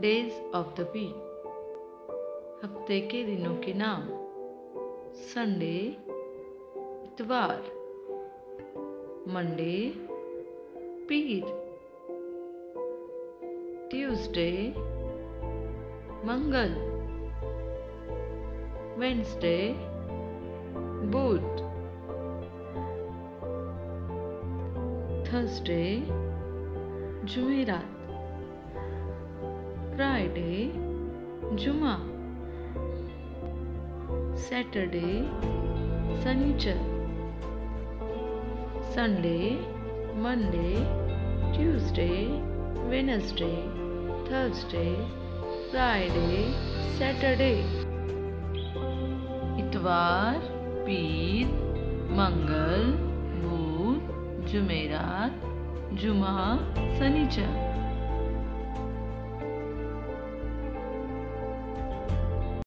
Days of the week, हफ्ते के दिनों के नाम। संडे इतवार, मंडे पीर, ट्यूसडे मंगल, वेडनेसडे बुध, थर्सडे जुमेरात, फ्राइडे जुमा, सैटरडे शनिचर, Sunday Monday, Tuesday Wednesday, Thursday Friday Saturday. इतवार पीर, मंगल, बुध, जुमेरात, जुमा, शनिचर।